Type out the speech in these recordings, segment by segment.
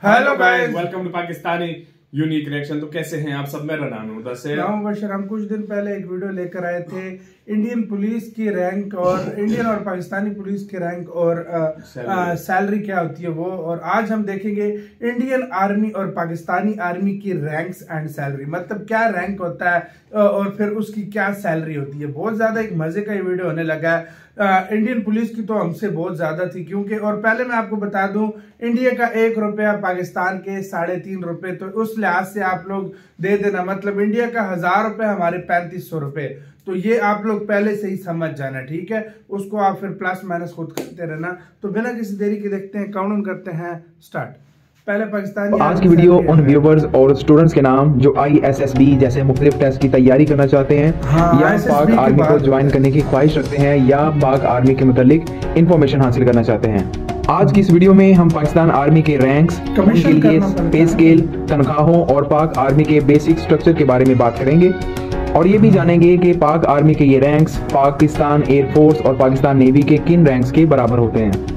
Hello guys, welcome to Pakistani unique reaction. तो कैसे हैं आप सब? मैं रनान हूं दसे बशर। हम कुछ दिन पहले एक वीडियो लेकर आए थे इंडियन पुलिस की रैंक और इंडियन और पाकिस्तानी पुलिस की रैंक और सैलरी क्या होती है वो। और आज हम देखेंगे इंडियन आर्मी और पाकिस्तानी आर्मी की रैंक्स एंड सैलरी, मतलब क्या रैंक होता है और फिर उसकी क्या सैलरी होती है। बहुत ज्यादा एक मजे का ये वीडियो होने लगा है। इंडियन पुलिस की तो हमसे बहुत ज्यादा थी क्योंकि, और पहले मैं आपको बता दूं, इंडिया का 1 रुपया पाकिस्तान के 3.5 रुपए, तो उस लिहाज से आप लोग दे देना, मतलब इंडिया का 1000 रुपए हमारे 3500 रुपए। तो ये आप लोग पहले से ही समझ जाना, ठीक है। उसको आप फिर प्लस माइनस खुद करते रहना। तो बिना किसी देरी के देखते हैं, काउंट करते हैं स्टार्ट। पहले पाकिस्तानी। आज की वीडियो उन व्यूवर्स और स्टूडेंट्स के नाम जो ISSB जैसे मुख्तलिफ टेस्ट की तैयारी करना चाहते हैं या पाक आर्मी को ज्वाइन करने की ख्वाहिश रखते हैं या पाक आर्मी के मुतालिक इंफॉर्मेशन हासिल करना चाहते हैं। आज की इस वीडियो में हम पाकिस्तान आर्मी के रैंक्स, उनके लिए पे स्केल, तनख्वाहों और पाक आर्मी के बेसिक स्ट्रक्चर के बारे में बात करेंगे और ये भी जानेंगे कि पाक आर्मी के ये रैंक्स पाकिस्तान एयरफोर्स और पाकिस्तान नेवी के किन रैंक्स के बराबर होते हैं।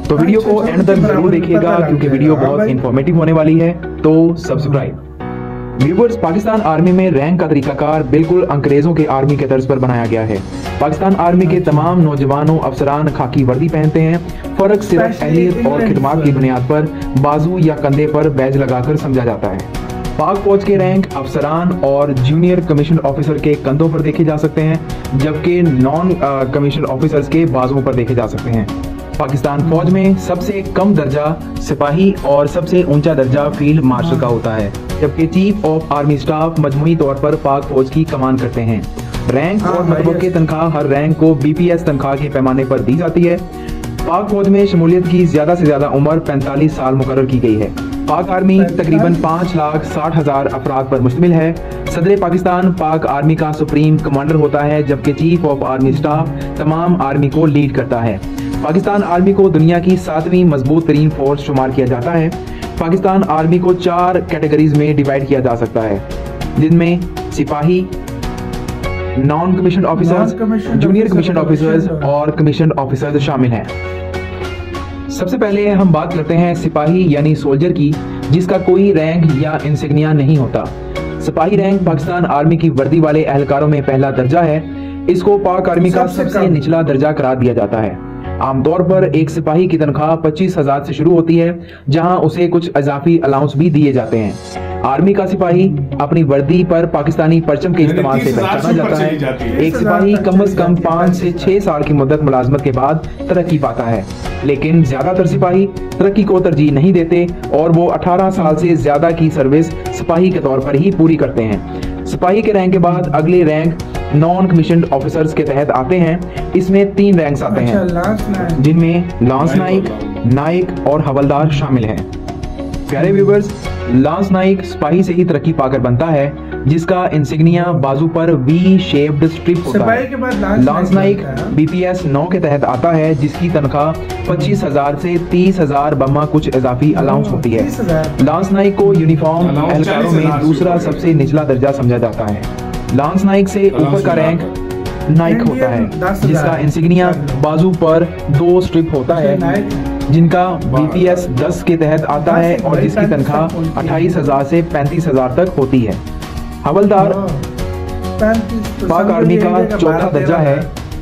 तो वीडियो को एंड तक जरूर देखिएगा क्योंकि वीडियो बहुत इंफॉर्मेटिव होने वाली है। तो सब्सक्राइब। व्यूअर्स, पाकिस्तान आर्मी में रैंक का तरीकाकार बिल्कुल अंग्रेजों के आर्मी के तर्ज पर बनाया गया है। पाकिस्तान आर्मी के तमाम नौजवानों अफसरान खाकी वर्दी पहनते हैं। फर्क सिर्फ अहलियत और खिदमत की बुनियाद पर बाजू या कंधे पर बैज लगाकर समझा जाता है। पाक फौज के रैंक अफसरान और जूनियर कमीशन ऑफिसर के कंधों पर देखे जा सकते हैं, जबकि नॉन कमीशन ऑफिसर्स के बाजुओं पर देखे जा सकते हैं। पाकिस्तान फौज में सबसे कम दर्जा सिपाही और सबसे ऊंचा दर्जा फील्ड मार्शल का होता है, जबकि चीफ ऑफ आर्मी स्टाफ मजमूई तौर पर पाक फौज की कमान करते हैं। रैंक और मतबों की तनख्वाह हर रैंक को BPS तनख्वाह के पैमाने पर दी जाती है। पाक फौज में शमूलियत की ज्यादा से ज्यादा उम्र 45 साल मुकर्रर की गई है। पाक आर्मी तकरीबन 5,60,000 अफराद पर मुश्तमिल है। सदर पाकिस्तान पाक आर्मी का सुप्रीम कमांडर होता है, जबकि चीफ ऑफ आर्मी स्टाफ तमाम आर्मी को लीड करता है। पाकिस्तान आर्मी को दुनिया की 7वीं मजबूत तरीन फोर्स शुमार किया जाता है। पाकिस्तान आर्मी को 4 कैटेगरीज में डिवाइड किया जा सकता है, जिनमें सिपाही, non commission officers, junior commission officers और कमीशन ऑफिसर्स शामिल हैं। सबसे पहले हम बात करते हैं सिपाही यानी सोल्जर की, जिसका कोई रैंक या इंसिग्निया नहीं होता। सिपाही रैंक पाकिस्तान आर्मी की वर्दी वाले एहलकारों में पहला दर्जा है। इसको पाक आर्मी का सबसे निचला दर्जा करार दिया जाता है। आमतौर पर एक सिपाही की तनख्वाह 25,000 से शुरू होती है, जहां उसे कुछ इजाफी अलाउंस भी दिए जाते हैं। आर्मी का सिपाही अपनी वर्दी पर पाकिस्तानी परचम के इस्तेमाल से पहचाना जाता है। एक सिपाही कम से कम 5 से 6 साल की मुद्दत मुलाजमत के बाद तरक्की पाता है, लेकिन ज्यादातर सिपाही तरक्की को तरजीह नहीं देते और वो 18 साल से ज्यादा की सर्विस सिपाही के तौर पर ही पूरी करते हैं। सिपाही के रैंक के बाद अगले रैंक नॉन कमीशन ऑफिसर्स के तहत आते हैं। इसमें 3 रैंक्स आते हैं, जिनमें लांस नाइक, नाइक और हवलदार शामिल हैं। प्यारे व्यूअर्स, लांस नाइक सिपाही से ही तरक्की पाकर बनता है, जिसका इंसिग्निया बाजू पर V शेप्ड स्ट्रिप होता है। लांस नाइक BPS 9 के तहत आता है, जिसकी तनख्वाह 25,000 से 30,000 बम्मा कुछ इजाफी अलाउंस होती है। लांस नाइक को यूनिफॉर्म एहलकारों में दूसरा सबसे निचला दर्जा समझा जाता है। लांस नाइक से ऊपर का रैंक नाइक होता है, जिसका इंसिग्निया बाजू पर 2 स्ट्रिप होता है, जिनका BPS 10 के तहत आता है और जिसकी तनख्वाह 28,000 से 35,000 तक होती है। हवलदार पाक आर्मी का चौथा दर्जा है।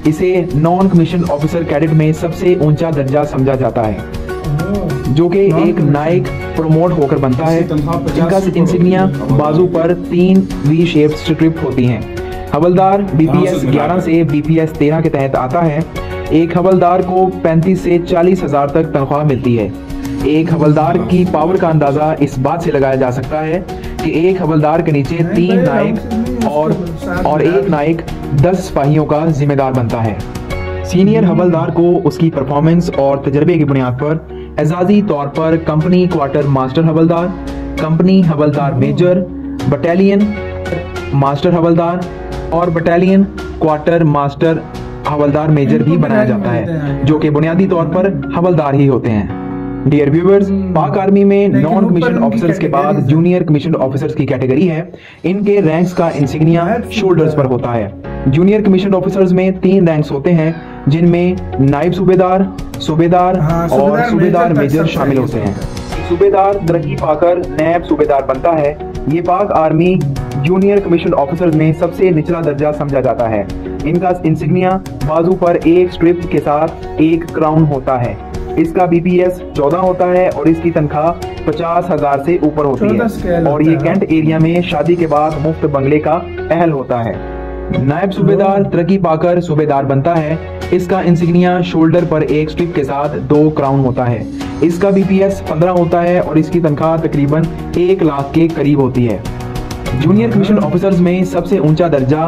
इसे नॉन कमीशन ऑफिसर कैडेट में सबसे ऊंचा दर्जा समझा जाता है, जो कि एक नाइक प्रमोट होकर बनता है, जिनका इंसिग्निया बाजू पर 3 V शेप स्ट्रिप होती हैं। हवलदार BPS 11 से BPS 13 के तहत आता है। एक हवलदार को 35 से 40,000 तक तनख्वाह मिलती है। एक हवलदार की पावर का अंदाजा इस बात से लगाया जा सकता है कि एक हवलदार के नीचे 3 नाइक और एक नाइक 10 सिपाहियों का जिम्मेदार बनता है। सीनियर हवलदार को उसकी परफॉर्मेंस और तजर्बे की बुनियाद पर एजाजी तौर पर कंपनी क्वार्टर मास्टर हवलदार, कंपनी हवलदार मेजर, बटालियन मास्टर हवलदार और बटालियन क्वार्टर मास्टर हवलदार मेजर भी बनाया जाता है, जो कि बुनियादी तौर पर हवलदार ही होते हैं। डियर व्यूअर्स, पाक आर्मी में नॉन कमीशन ऑफिसर्स के बाद जूनियर कमीशन ऑफिसर्स की कैटेगरी है। इनके रैंक्स का इंसिग्निया शोल्डर्स पर होता है। जूनियर कमीशन ऑफिसर्स में 3 रैंक्स होते हैं, जिनमें नायब सूबेदार, सूबेदार और सूबेदार मेजर शामिल होते हैं। सूबेदार तरक्की पाकर नैब सूबेदार बनता है। ये पाक आर्मी जूनियर कमीशन ऑफिसर्स में सबसे निचला दर्जा समझा जाता है। इनका इंसिग्निया बाजू पर एक स्ट्रिप के साथ एक क्राउन होता है। इसका BPS 14 होता है और इसकी तनख्वाह 50,000 से ऊपर होती है और ये कैंट एरिया में शादी के बाद मुफ्त बंगले का अहल होता है। नायब सूबेदार तरक्की पाकर सूबेदार बनता है। इसका इंसिग्निया शोल्डर पर एक स्ट्रिप के साथ 2 क्राउन होता है। इसका BPS 15 होता है और इसकी तनख्वाह तकरीबन 1 लाख के करीब होती है। जूनियर कमीशन ऑफिसर्स में सबसे ऊंचा दर्जा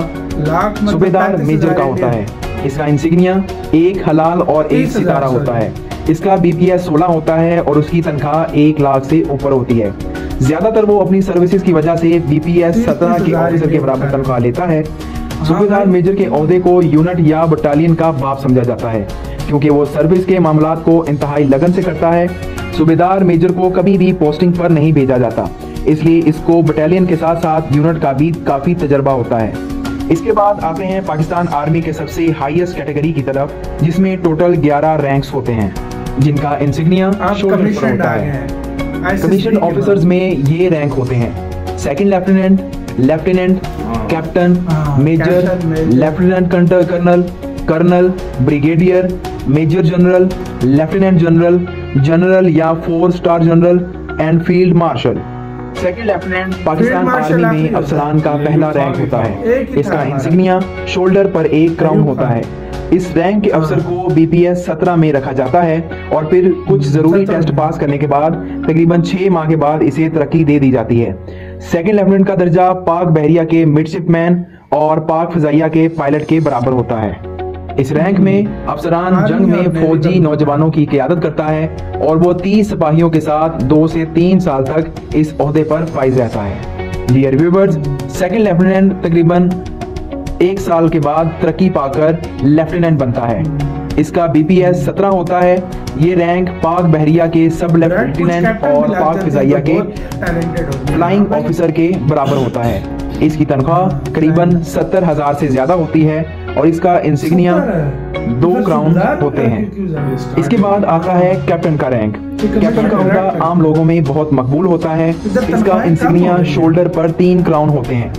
सूबेदार मेजर का होता है। इसका इंसिग्निया एक हलाल और एक सितारा होता है। इसका BPS 16 होता है और उसकी तनख्वाह 1 लाख से ऊपर होती है। ज्यादातर वो अपनी सर्विसेज की वजह से BPS 17 के ऑफिसर के बराबर तनख्वाह लेता है। सूबेदार मेजर के ओहदे को यूनिट या बटालियन का बाप समझा जाता है क्योंकि वो सर्विस के मामलात को इंतहाई लगन से करता है। सूबेदार मेजर को कभी भी पोस्टिंग पर नहीं भेजा जाता, इसलिए इसको बटालियन के साथ साथ यूनिट का भी काफी तजर्बा होता है। इसके बाद आते हैं पाकिस्तान आर्मी के सबसे हाईएस्ट कैटेगरी की तरफ, जिसमें टोटल 11 रैंक्स होते हैं, जिनका इंसिग्निया शोल्डर पर होता है। कमीशन ऑफिसर्स में ये रैंक होते हैं: second lieutenant, lieutenant, captain, major, lieutenant colonel, colonel, brigadier, major general, lieutenant general, general या 4 star general and field marshal. Second lieutenant Pakistan army में अफसरान का पहला रैंक होता है। इसका इंसिग्निया शोल्डर पर एक क्राउन होता है। इस रैंक के अफसर को BPS 17 में रखा जाता है और फिर कुछ जरूरी टेस्ट पास करने के बाद तकरीबन 6 माह के बाद इसे तरक्की दे दी जाती है। सेकंड लेफ्टिनेंट का दर्जा पाक बहरिया के मिडशिपमैन और पाक फिजाइया के पायलट के बराबर होता है। इस रैंक में अफसरान जंग में फौजी नौजवानों की क़यादत करता है और वो 30 सिपाहियों के साथ 2 से 3 साल तक इस ओहदे पर फाइज रहता है। डियर व्यूअर्स, सेकंड लेफ्टिनेंट तकरीबन 1 साल के बाद तरक्की पाकर लेफ्टिनेंट बनता है। इसका BPS 17 होता है। ये रैंक पाक बहरिया के सब लेफ्टिनेंट और पाक फिजाइया के फ्लाइंग ऑफिसर के बराबर होता है। इसकी तनख्वाह करीबन 70,000 से ज्यादा होती है और इसका इंसिग्निया 2 क्राउन होते हैं। इसके बाद आता है कैप्टन का रैंक। कैप्टन का ओहदा आम लोगों में बहुत मकबूल होता है। इसका इंसिग्निया शोल्डर पर 3 क्राउन होते हैं।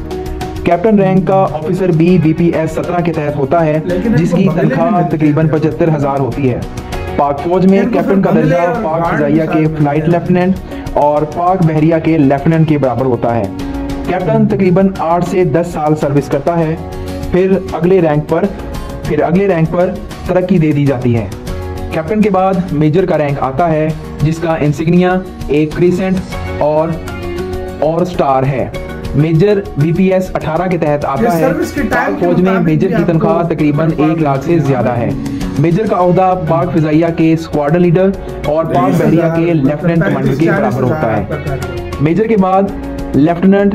कैप्टन रैंक का ऑफिसर भी BPS 17 के तहत होता है, जिसकी तनख्वाह तकरीबन 75,000 होती है। पाक फौज में कैप्टन का दर्जा पाक फिजाइया के फ्लाइट लेफ्टिनेंट और पाक बहरिया के लेफ्टिनेंट के बराबर होता है। कैप्टन तकरीबन 8 से 10 साल सर्विस करता है, फिर अगले रैंक पर तरक्की दे दी जाती है। कैप्टन के बाद मेजर का रैंक आता है, जिसका इंसिग्निया एक क्रिसेंट और स्टार है। मेजर BPS 18 के तहत आता है। पाक फौज में मेजर की तनख्वाह तकरीबन 1 लाख से ज्यादा है। मेजर का ओहदा पाक फिजाइया के स्क्वाड्रन लीडर और पाक बहरिया के लेफ्टिनेंट कमांडर के बराबर होता है। मेजर के बाद लेफ्टिनेंट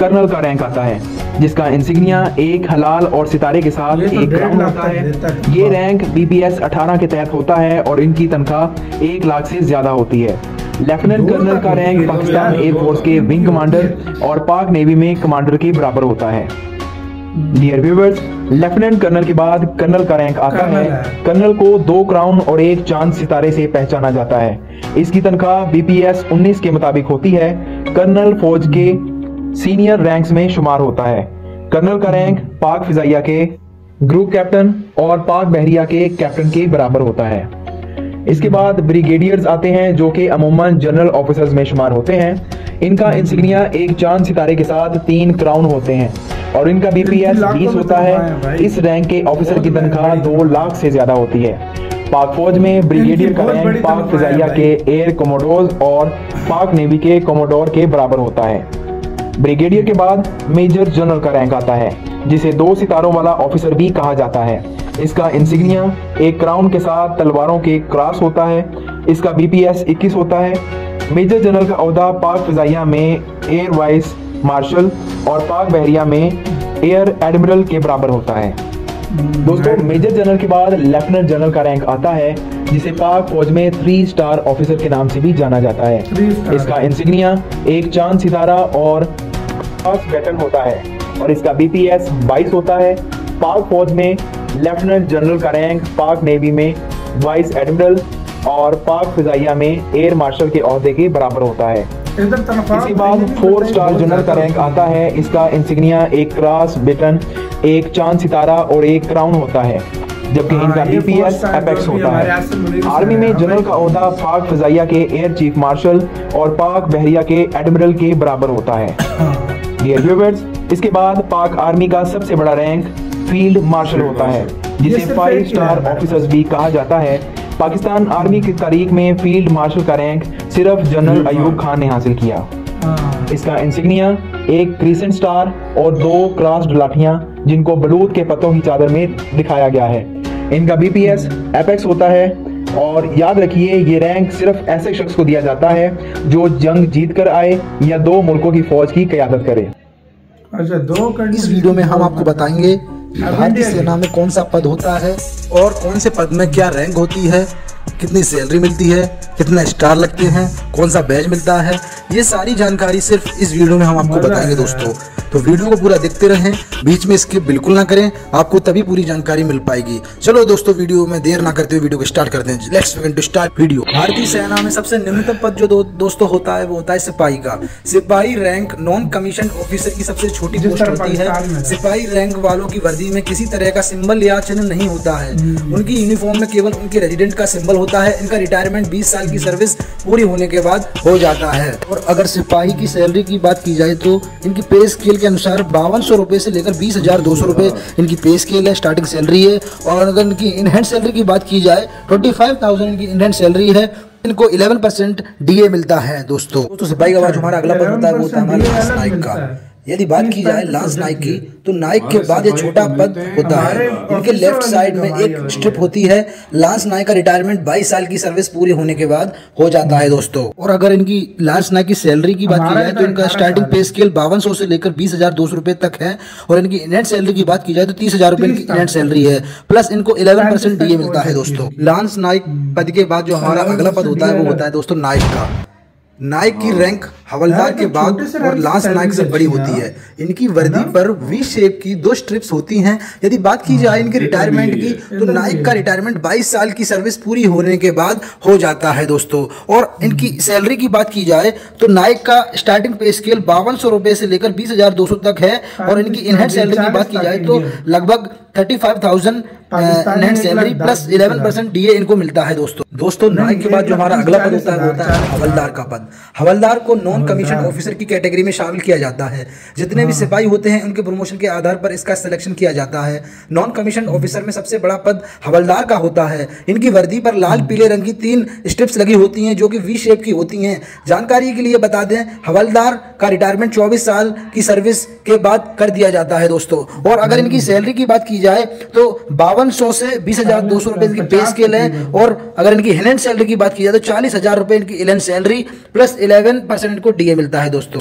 कर्नल का रैंक आता है, जिसका इंसिग्निया एक हलाल और सितारे के साथ एक क्राउन होता है। ये रैंक BPS 18 के तहत होता है और इनकी तनख्वाह 1 लाख से ज्यादा होती है। लेफ्टिनेंट कर्नल का रैंक पाकिस्तान एयरफोर्स के विंग कमांडर और पाक नेवी में कमांडर के बराबर होता है। डियर व्यूअर्स, लेफ्टिनेंट कर्नल के बाद कर्नल का रैंक आता है। कर्नल को 2 क्राउन और 1 चांद सितारे से पहचाना जाता है। इसकी तनख्वाह BPS 19 के मुताबिक होती है। कर्नल फौज के सीनियर रैंक्स में शुमार होता है। कर्नल का रैंक पाक फिजाइया के ग्रुप कैप्टन और पाक बहरिया के कैप्टन के बराबर होता है। इसके बाद ब्रिगेडियर्स आते हैं, जो कि अमूमन जनरल ऑफिसर्स में शुमार होते हैं। इनका इंसिग्निया एक चांद सितारे के साथ 3 क्राउन होते हैं और इनका BPS 20 होता है। इस रैंक के ऑफिसर की तनख्वाह 2 लाख से ज्यादा होती है। पाक फौज में ब्रिगेडियर का रैंक पाक फिजाइया के एयर कोमोडोर और पाक नेवी के कोमोडोर के बराबर होता है। ब्रिगेडियर के बाद मेजर जनरल का रैंक आता है, जिसे 2 सितारों वाला ऑफिसर भी कहा जाता है। इसका इंसिग्निया एक क्राउन के साथ तलवारों के क्रॉस होता है। इसका BPS 21 होता है। मेजर जनरल का ओहदा पाक फिजाइया में एयर वाइस मार्शल और पाक बहरिया में एयर एडमिरल के बराबर होता है। दोस्तों, मेजर जनरल के बाद लेफ्टिनेंट जनरल का रैंक आता है, जिसे पाक फौज में 3 स्टार ऑफिसर के नाम से भी जाना जाता है। इसका इंसिग्निया एक चांद सितारा और बैटन होता है और इसका BPS 22 होता है। पाक फौज में लेफ्टिनेंट जनरल का रैंक पाक नेवी में वाइस एडमिरल और पाक फिजाइया में एयर मार्शल के ओहदे के बराबर होता है। इसके बाद 4 स्टार जनरल का रैंक आता है। इसका इंसिग्निया एक क्रॉस बटन, एक चांद सितारा और एक क्राउन होता है, जबकि इनका बीपीएस एपेक्स होता है। आर्मी में जनरल का ओहदा पाक फिजाइया के एयर चीफ मार्शल और पाक बहरिया के एडमिरल के बराबर होता है। डियर व्यूअर्स, इसके बाद पाक आर्मी का सबसे बड़ा रैंक फील्ड मार्शल होता है, जिसे 5 स्टार ऑफिसर्स भी कहा जाता है। पाकिस्तान आर्मी की तारीख में फील्ड मार्शल का रैंक सिर्फ जनरल अयूब खान ने हासिल किया। इसका इंसिग्निया एक क्रिसेंट स्टार और 2 क्रॉस्ड लाठियां, जिनको बलूत के पत्तों की चादर में दिखाया गया है। इनका बीपीएस एपेक्स होता है। और याद रखिए, ये रैंक सिर्फ ऐसे शख्स को दिया जाता है जो जंग जीत कर आए या 2 मुल्कों की फौज की क़यादत करे। अच्छा, 2 इस वीडियो में हम आपको बताएंगे भारतीय सेना में कौन सा पद होता है और कौन से पद में क्या रैंक होती है, कितनी सैलरी मिलती है, कितना स्टार लगते हैं, कौन सा बैज मिलता है। ये सारी जानकारी सिर्फ इस वीडियो में हम आपको बताएंगे दोस्तों। तो वीडियो को पूरा देखते रहें, बीच में स्किप बिल्कुल ना करें, आपको तभी पूरी जानकारी मिल पाएगी। चलो दोस्तों, वीडियो में देर ना करते हुए वीडियो को स्टार्ट करते हैं। Let's begin to start video. भारतीय सेना में सबसे निम्नतम पद जो दोस्तों होता है वो होता है सिपाही का। सिपाही रैंक नॉन कमीशन ऑफिसर की सबसे छोटी पोस्ट होती है। सिपाही रैंक वालों की वर्दी में किसी तरह का सिंबल या चिन्ह नहीं होता है। उनकी यूनिफॉर्म में केवल उनके रेजिडेंट का सिंबल होता है। इनका रिटायरमेंट 20 साल की सर्विस पूरी होने के बाद हो जाता है। और अगर सिपाही की सैलरी की बात की जाए तो इनकी पे स्केल के अनुसार 5200 रुपए से लेकर 20,200 रुपए इनकी पे स्केल है, स्टार्टिंग सैलरी है। और अगर इनकी इन हैंड सैलरी की बात की जाए 25,000 इनकी इन हैंड सैलरी है। इनको 11% डीए मिलता है दोस्तों। तो सिपाही का बाद हमारा अगला पद होता है वो होता है लांस नाइक का। यदि बात की जाए लांस नाइक की तो नाइक के बाद ये छोटा पद होता है। इनके लेफ्ट साइड में एक स्ट्रिप होती है। लांस नाइक का रिटायरमेंट 22 साल की सर्विस पूरी होने के बाद हो जाता है दोस्तों। और अगर इनकी लांस नाइक की सैलरी की बात की जाए तो इनका स्टार्टिंग पे स्केल 5200 से लेकर 20,200 रुपए तक है। और इनकी इनहैंड सैलरी की बात की जाए तो 30,000 रुपए इनकी इनहैंड सैलरी है, प्लस इनको 11% डीए मिलता है दोस्तों। लांस नाइक पद के बाद जो हमारा अगला पद होता है वो होता है दोस्तों नाइक का। नाइक की रैंक हवलदार के बाद और लांस नाइक से बड़ी होती है। इनकी वर्दी पर वी शेप की 2 स्ट्रिप्स होती हैं। यदि बात की जाए इनके रिटायरमेंट की तो नाइक का रिटायरमेंट 22 साल की सर्विस पूरी होने के बाद हो जाता है दोस्तों। और इनकी सैलरी की बात की जाए तो नाइक का स्टार्टिंग पे स्केल 5200 रुपए से लेकर 20,200 तक है। और इनकी इनहैंड सैलरी की बात की जाए तो लगभग 35,000 इनहैंड सैलरी प्लस 11% डीए इनको मिलता है दोस्तों। नाइक के बाद जो हमारा अगला पद होता है वो होता है हवलदार का पद। हवलदार को नॉन कमीशन ऑफिसर की कैटेगरी में शामिल किया जाता है। जितने भी सिपाही होते हैं उनके प्रमोशन के आधार पर इसका सिलेक्शन किया जाता है। नॉन कमीशन ऑफिसर में सबसे बड़ा पद हवलदार का होता है। इनकी वर्दी पर लाल पीले रंग की 3 स्ट्रिप्स लगी होती हैं जो कि वी शेप की होती हैं। जानकारी के लिए बता दें, हवलदार का रिटायरमेंट 24 साल की सर्विस के बाद कर दिया जाता है दोस्तों। और अगर इनकी सैलरी की बात की जाए तो 5200 से 20,200 रुपए इनकी पे स्केल है। और अगर इनकी इनहैंड सैलरी की बात की जाए तो 40,000 रुपए इनकी इनहैंड सैलरी प्लस 11% इनको डीए मिलता है दोस्तों।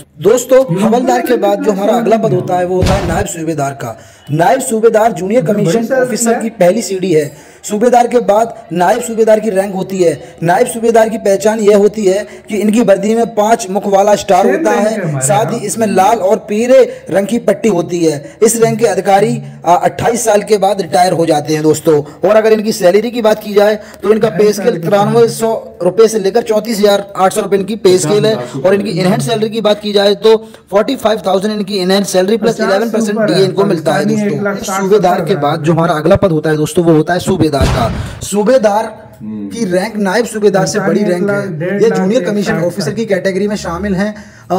हवलदार के बाद जो हमारा अगला पद होता है वो होता है नायब सूबेदार का। नायब सूबेदार जूनियर कमीशन ऑफिसर की पहली सीढ़ी है। सूबेदार के बाद नायब सूबेदार की रैंक होती है। नायब सूबेदार की पहचान यह होती है कि इनकी वर्दी में 5 मुख वाला स्टार होता है, साथ ही इसमें लाल और पीले रंग की पट्टी होती है। इस रैंक के अधिकारी 28 साल के बाद रिटायर हो जाते हैं दोस्तों। और अगर इनकी सैलरी की बात की जाए तो इनका पे स्केल 9300 रुपए से लेकर 34,800 रुपए इनकी पे स्केल है। और इनकी इनहैंड सैलरी की बात की जाए तो 45,000 इनकी इनहैंड सैलरी प्लस 11% डीए इनको मिलता है दोस्तों। सूबेदार के बाद जो हमारा अगला पद होता है दोस्तों वो होता है सूबेदार का। सूबेदार की रैंक नायब सूबेदार से बड़ी रैंक है। ये जूनियर कमीशन ऑफिसर की कैटेगरी में शामिल हैं।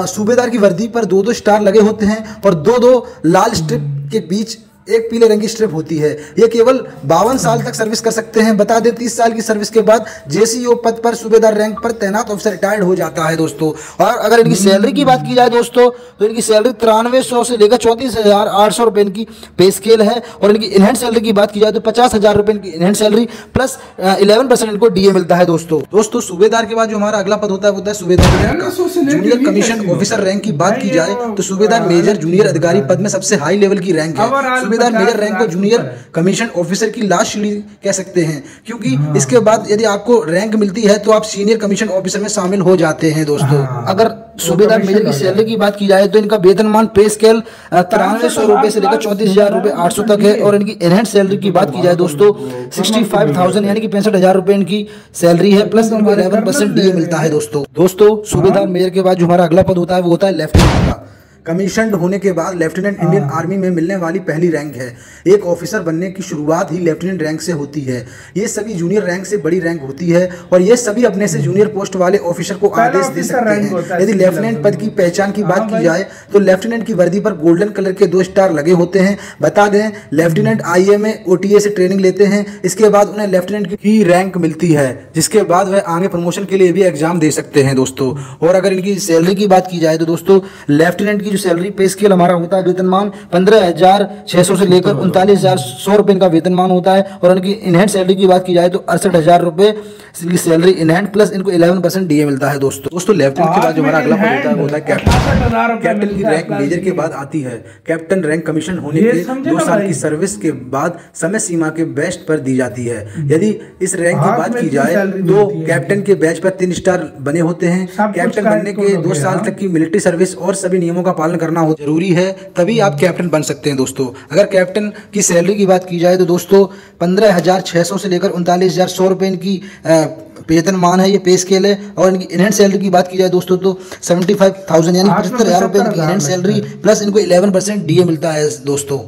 सूबेदार की वर्दी पर 2-2 स्टार लगे होते हैं और 2-2 लाल स्ट्रिप के बीच एक पीले रंग की स्ट्रिप होती है। ये केवल 52 साल तक सर्विस कर सकते हैं। बता दें 30 साल की सर्विस के बाद जेसीओ पद पर सूबेदार रैंक पर तैनात ऑफिसर रिटायर्ड हो जाता है दोस्तों। और अगर इनकी सैलरी की बात की जाए दोस्तों तो इनकी सैलरी 9300 से लेकर 34,800 रुपए इनकी पे स्केल है। और इनकी इनहैंड सैलरी की बात की जाए तो 50,000 रुपए इनकी इनहैंड सैलरी प्लस 11% इनको डीए मिलता है दोस्तों। सूबेदार के बाद जो हमारा अगला पद होता है वो होता है सूबेदार रैंक का। जूनियर कमीशन ऑफिसर रैंक की बात की जाए तो सूबेदार मेजर जूनियर अधिकारी पद में सबसे हाई लेवल की रैंक है। सूबेदार मेजर रैंक को जूनियर कमीशन ऑफिसर की लास्ट सीढ़ी कह सकते हैं, क्योंकि इसके बाद यदि आपको रैंक मिलती है तो आप सीनियर कमीशन ऑफिसर में शामिल हो जाते हैं दोस्तों। अगर सूबेदार मेजर की सैलरी की बात की जाए तो इनका वेतनमान पे स्केल 9300 रुपए से लेकर 34,000 रुपए 800 तक है। और इनकी एनहेंस सैलरी की बात की जाए दोस्तों 65,000 यानी कि 65,000 रुपए इनकी सैलरी है, प्लस इनको 11% डीए मिलता है दोस्तों। सूबेदार मेजर के बाद जो हमारा अगला पद होता है वो होता है लेफ्टिनेंट का। कमीशन होने के बाद लेफ्टिनेंट इंडियन आर्मी में मिलने वाली पहली रैंक है। एक ऑफिसर बनने की शुरुआत ही लेफ्टिनेंट रैंक से होती है। ये सभी जूनियर रैंक से बड़ी रैंक होती है और ये सभी अपने से जूनियर पोस्ट वाले ऑफिसर को आदेश दे सकते हैं। यदि लेफ्टिनेंट पद की पहचान की बात की जाए तो लेफ्टिनेंट की वर्दी पर गोल्डन कलर के 2 स्टार लगे होते हैं। बता दें लेफ्टिनेंट IMA OTA से ट्रेनिंग लेते हैं, इसके बाद उन्हें लेफ्टिनेंट की रैंक मिलती है, जिसके बाद वह आगे प्रमोशन के लिए भी एग्जाम दे सकते हैं दोस्तों। और अगर इनकी सैलरी की बात की जाए तो दोस्तों लेफ्टिनेंट जो सैलरी पे स्केल हमारा होता है वेतनमान 15,600 से लेकर 39,100 रुपए इनका वेतनमान होता है। और इनकी इनहैंड सैलरी की बात की जाए तो 68,000 रुपए इनकी सैलरी इनहैंड, प्लस इनको 11% डीए मिलता है दोस्तों। लेफ्टिनेंट के बाद जो हमारा अगला पद होता है वो होता है कैप्टन। कैप्टन की रैंक मेजर के बाद आती है। कैप्टन रैंक कमीशन होने के 2 साल की सर्विस के बाद समय सीमा के बेस्ट पर दी जाती है। यदि इस रैंक की बात की जाए तो कैप्टन के बैच पर 3 स्टार बने होते हैं। कैप्टन बनने के 2 साल तक की मिलिट्री सर्विस और सभी नियमों का पालन करना जरूरी है, तभी आप कैप्टन बन सकते हैं दोस्तों। अगर कैप्टन की सैलरी की बात की जाए तो दोस्तों 15,600 से लेकर 39,100 रुपए इनकी वेतनमान है, ये पे स्केल है। और इनकी इनहैंड सैलरी की बात की जाए दोस्तों तो 75,000 यानी 75,000 रुपए इनकी इनहैंड सैलरी, प्लस इनको 11% डीए मिलता है दोस्तों।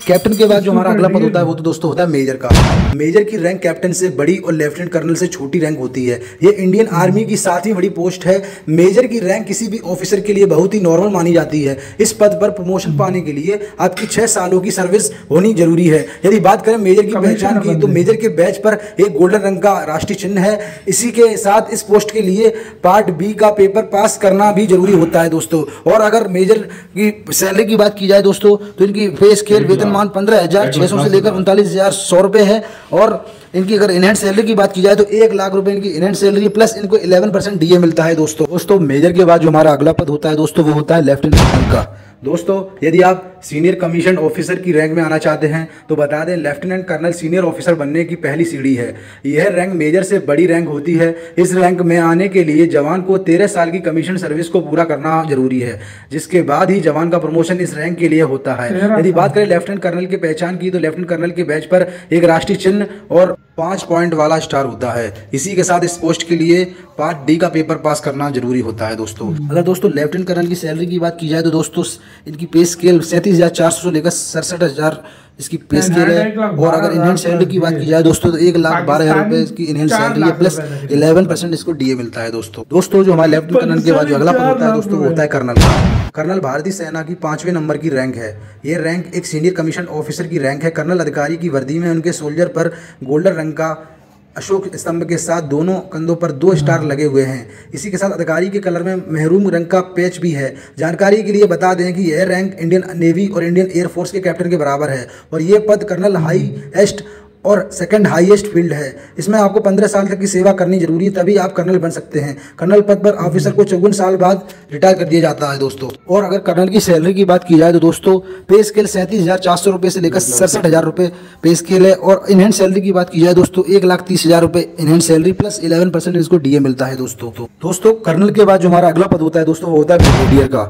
कैप्टन के बाद जो हमारा अगला पद होता है वो तो दोस्तों होता है मेजर का। मेजर की रैंक कैप्टन से बड़ी और लेफ्टिनेंट कर्नल से छोटी रैंक होती है। ये इंडियन आर्मी की 7वीं बड़ी पोस्ट है। मेजर की रैंक किसी भी ऑफिसर के लिए बहुत ही नॉर्मल मानी जाती है। इस पद पर प्रमोशन पाने के लिए आपकी 6 सालों की सर्विस होनी जरूरी है। यदि बात करें मेजर की पहचान की तो मेजर के बैच पर एक गोल्डन रंग का राष्ट्रीय चिन्ह है। इसी के साथ इस पोस्ट के लिए पार्ट B का पेपर पास करना भी जरूरी होता है दोस्तों। और अगर मेजर की सैलरी की बात की जाए दोस्तों तो इनकी पे स्केल वेतनमान 15,600 से लेकर 39,100 रुपए है। और इनकी अगर इनहैंड सैलरी की बात की जाए तो 1 लाख रुपए इनकी इनहैंड सैलरी, प्लस इनको 11% डीए मिलता है दोस्तों। मेजर के बाद जो हमारा अगला पद होता है दोस्तों वो होता है लेफ्टिनेंट कर्नल का। दोस्तों यदि आप सीनियर कमीशन ऑफिसर की रैंक में आना चाहते हैं तो बता दें लेफ्टिनेंट कर्नल सीनियर ऑफिसर बनने की पहली सीढ़ी है। यह रैंक मेजर से बड़ी रैंक होती है। इस रैंक में आने के लिए जवान को 13 साल की कमीशन सर्विस को पूरा करना जरूरी है, जिसके बाद ही जवान का प्रमोशन इस रैंक के लिए होता है। यदि बात करें लेफ्टिनेंट कर्नल की पहचान की तो लेफ्टिनेंट कर्नल के बैच पर एक राष्ट्रीय चिन्ह और 5 पॉइंट वाला स्टार होता है। इसी के साथ इस पोस्ट के लिए पार्ट D का पेपर पास करना जरूरी होता है दोस्तों। अगर दोस्तों लेफ्टिनेंट कर्नल की सैलरी की बात की जाए तो दोस्तों इनकी पे स्केल 37,400 से लेकर 67,000 इसकी पे स्केल है। और अगर इनहैंड सैलरी की बात की जाए दोस्तों तो 1,12,000 रुपए इसकी इनहैंड सैलरी है, प्लस 11% इसको डीए मिलता है दोस्तों। जो हमारे लेफ्टिनेंट कर्नल के बाद जो अगला पद होता है दोस्तों वो होता है कर्नल का। कर्नल भारतीय सेना की 5वें नंबर की रैंक है। ये रैंक एक सीनियर कमीशन ऑफिसर की रैंक है। कर्नल अधिकारी की वर्दी में उनके सोल्जर पर गोल्डन रंग का अशोक स्तंभ के साथ दोनों कंधों पर 2 स्टार लगे हुए हैं। इसी के साथ अधिकारी के कलर में मेहरून रंग का पैच भी है। जानकारी के लिए बता दें कि यह रैंक इंडियन नेवी और इंडियन एयरफोर्स के कैप्टन के बराबर है और ये पद कर्नल हाईएस्ट और सेकंड हाईएस्ट फील्ड है। इसमें आपको 15 साल तक की सेवा करनी जरूरी है, तभी आप कर्नल बन सकते हैं। कर्नल पद पर ऑफिसर को 54 साल बाद रिटायर कर दिया जाता है दोस्तों। और अगर कर्नल की सैलरी की बात की जाए तो दोस्तों पे स्केल 37,400 रुपए से लेकर 67,000 रुपए पे स्केल है। और इनहैंड सैलरी की बात की जाए दोस्तों 1,30,000 रुपए इनहैंड सैलरी, प्लस 11% इसको डीए मिलता है दोस्तों। कर्नल के बाद जो हमारा अगला पद होता है दोस्तों वो होता है ब्रिगेडियर का।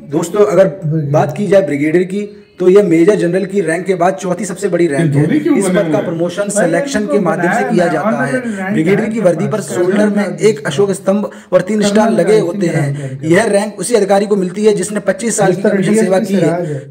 दोस्तों अगर बात की जाए ब्रिगेडियर की तो यह मेजर जनरल की रैंक के बाद 4थी सबसे बड़ी रैंक है। इस पद का प्रमोशन सिलेक्शन के माध्यम से किया जाता है। ब्रिगेडियर की वर्दी पर शोल्डर में एक अशोक स्तंभ और 3 स्टार लगे होते हैं। यह रैंक उसी अधिकारी को मिलती है जिसने 25 साल की कमीशन सेवा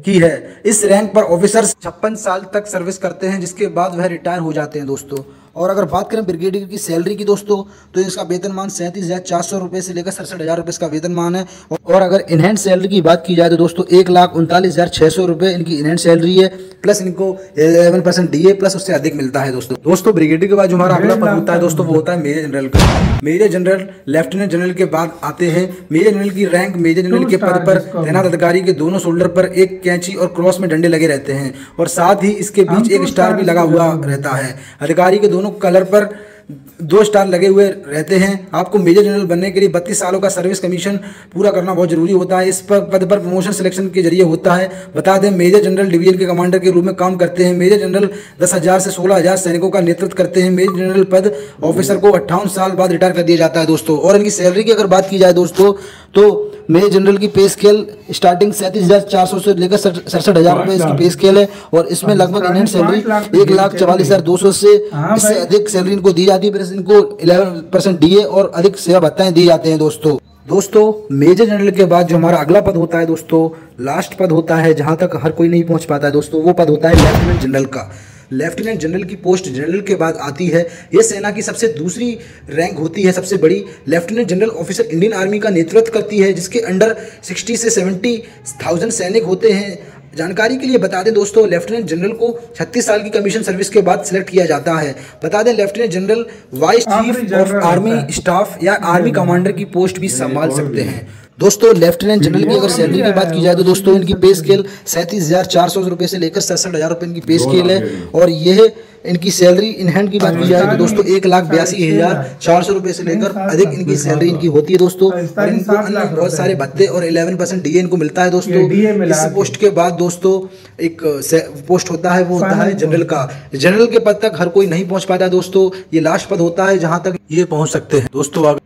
की है। इस रैंक पर ऑफिसर 56 साल तक सर्विस करते हैं, जिसके बाद वह रिटायर हो जाते हैं दोस्तों। और अगर बात करें ब्रिगेडियर की सैलरी की दोस्तों तो इसका वेतनमान 37,400 रुपए से लेकर 67,000 रुपए इसका वेतनमान है। और अगर इनहैंड सैलरी की बात की जाए तो दोस्तों 1,39,600 रुपए इनकी इनहैंड सैलरी है, प्लस इनको 11% डीए प्लस उससे अधिक मिलता है दोस्तों। ब्रिगेडियर के बाद जो हमारा अगला पद होता है दोस्तों वो होता है मेजर जनरल का। मेजर जनरल लेफ्टिनेंट जनरल के बाद आते हैं। मेजर जनरल की रैंक मेजर जनरल के पद पर तैनात अधिकारी के दोनों शोल्डर पर एक कैंची और क्रॉस में डंडे लगे रहते हैं और साथ ही इसके बीच एक स्टार भी लगा हुआ रहता है। अधिकारी के दोनों कलर पर 2 स्टार लगे हुए रहते हैं। आपको मेजर जनरल बनने के लिए 32 सालों का सर्विस कमीशन पूरा करना बहुत जरूरी होता है। इस पद पर प्रमोशन सिलेक्शन के जरिए होता है। बता दें, मेजर जनरल डिवीजन के कमांडर के रूप में काम करते हैं। मेजर जनरल 10,000 से 16,000 सैनिकों का नेतृत्व करते हैं। मेजर जनरल पद ऑफिसर को 58 साल बाद रिटायर कर दिया जाता है दोस्तों। और इनकी सैलरी की अगर बात की जाए दोस्तों, तो मेजर जनरल की पे स्केल स्टार्टिंग 37,400 से लेकर 67,000 रुपए इसकी पे स्केल है। और इसमें लगभग इनहैंड सैलरी 1,44,200 से इससे अधिक सैलरी इनको दी जाती है। फिर इनको 11% डीए और अधिक सेवा भत्ताएं दी जाते हैं दोस्तों मेजर जनरल के बाद जो हमारा अगला पद होता है दोस्तों, लास्ट पद होता है जहां तक हर कोई नहीं पहुंच पाता है दोस्तों, वो पद होता है लेफ्टिनेंट जनरल का। लेफ्टिनेंट जनरल की पोस्ट जनरल के बाद आती है। यह सेना की सबसे दूसरी रैंक होती है, सबसे बड़ी। Lieutenant general officer Indian army का नेतृत्व करती है, जिसके अंडर 60 से 70,000 सैनिक होते हैं। जानकारी के लिए बता दें दोस्तों, लेफ्टिनेंट जनरल को 36 साल की कमीशन सर्विस के बाद सिलेक्ट किया जाता है। बता दें, lieutenant general vice chief of army staff या आर्मी कमांडर की पोस्ट भी संभाल सकते हैं। दोस्तों लेफ्टिनेंट जनरल की अगर सैलरी की बात की जाए तो दोस्तों इनकी पे स्केल 37,400 रुपए से लेकर 67,000 रुपए इनकी पे स्केल है। और यह इनकी सैलरी इन हैंड की बात की जाए तो दोस्तों 1,82,400 रुपए से लेकर अधिक इनकी सैलरी इनकी होती है दोस्तों। और इनको अन्य बहुत सारे भत्ते और 11% डीए इनको मिलता है दोस्तों। इस पोस्ट के बाद दोस्तों एक पोस्ट होता है, वो होता है जनरल का। जनरल के पद तक हर कोई नहीं पहुंच पाता दोस्तों, ये लास्ट पद होता है जहां तक ये पहुंच सकते हैं दोस्तों।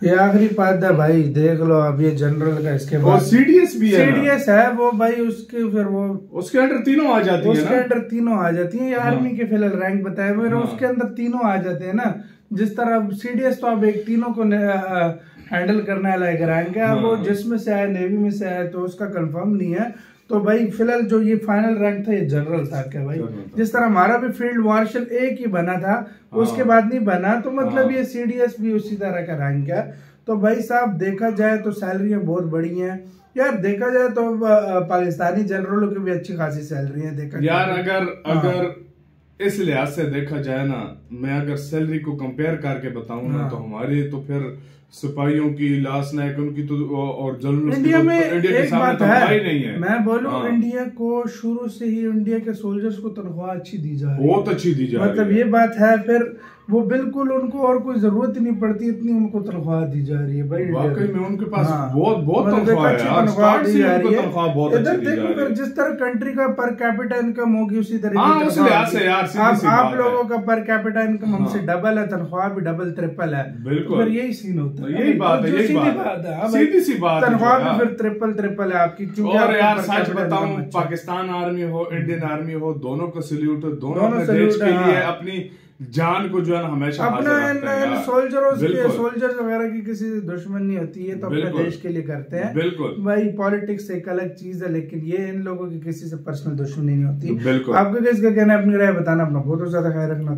ये आखिरी पद है भाई, देख लो अब ये जनरल का। इसके बाद सीडीएस भी है, सीडीएस है वो भाई, उसके फिर वो उसके अंडर तीनों आ जाती है, उसके अंडर तीनों आ जाती है। आर्मी के फिलहाल रैंक बताए हुए, उसके अंदर तीनों आ जाते हैं ना। जिस तरह सीडीएस तो अब एक तीनों को हैंडल करने वाला एक रैंक है। अब वो जिसमें से आए, नेवी में से आए, तो उसका कंफर्म नहीं है। तो भाई फिलहाल जो ये फाइनल रैंक था ये जनरल था क्या भाई। जिस तरह हमारा भी फील्ड मार्शल एक ही बना था, उसके बाद नहीं बना, तो मतलब ये सीडीएस भी उसी तरह का रैंक है। तो भाई साहब देखा जाए तो सैलरियां बहुत बड़ी हैं यार। देखा जाए तो पाकिस्तानी जनरलों की भी अच्छी खासी सैलरी है। देखा यार अगर इस लिहाज से देखा जाए ना, मैं अगर सैलरी को कंपेयर करके बताऊं ना, तो हमारी तो फिर सिपाहियों की, लास्ट नायक उनकी तो और जनरल इंडिया में एक बात है, नहीं है। मैं बोलूं इंडिया को शुरू से ही इंडिया के सोल्जर्स को तनख्वाह अच्छी दी जा रही है, बहुत अच्छी दी जा रही है। मतलब ये बात है, फिर वो बिल्कुल उनको और कोई जरूरत ही नहीं पड़ती, इतनी उनको तनख्वाह दी जा रही है भाई। वाकई में उनके पास बहुत तनख्वाह दी जा रही है। इधर देखो फिर जिस तरह कंट्री का पर कैपिटा इनकम होगी उसी तरह आप लोगों का पर कैपिटा इनकम हमसे डबल है, तनख्वाह भी डबल ट्रिपल है। बिल्कुल यही सीन होता है, यही बात है, सीधी सी बात। तनख्वाह भी फिर ट्रिपल है आपकी। और यार सच बताऊं, पाकिस्तान आर्मी हो, इंडियन आर्मी हो, दोनों को सल्यूट है। दोनों देश के लिए अपनी जान को जो है हमेशा अपना सोल्जर्स वगैरह की किसी से दुश्मन नहीं होती है, तो अपने देश के लिए करते हैं। बिल्कुल भाई पॉलिटिक्स एक अलग चीज है, लेकिन ये इन लोगों की किसी से पर्सनल दुश्मनी नहीं होती। बिल्कुल। आपको किसका कहना है, अपनी राय बताना, अपना बहुत ज्यादा ख्याल रखना।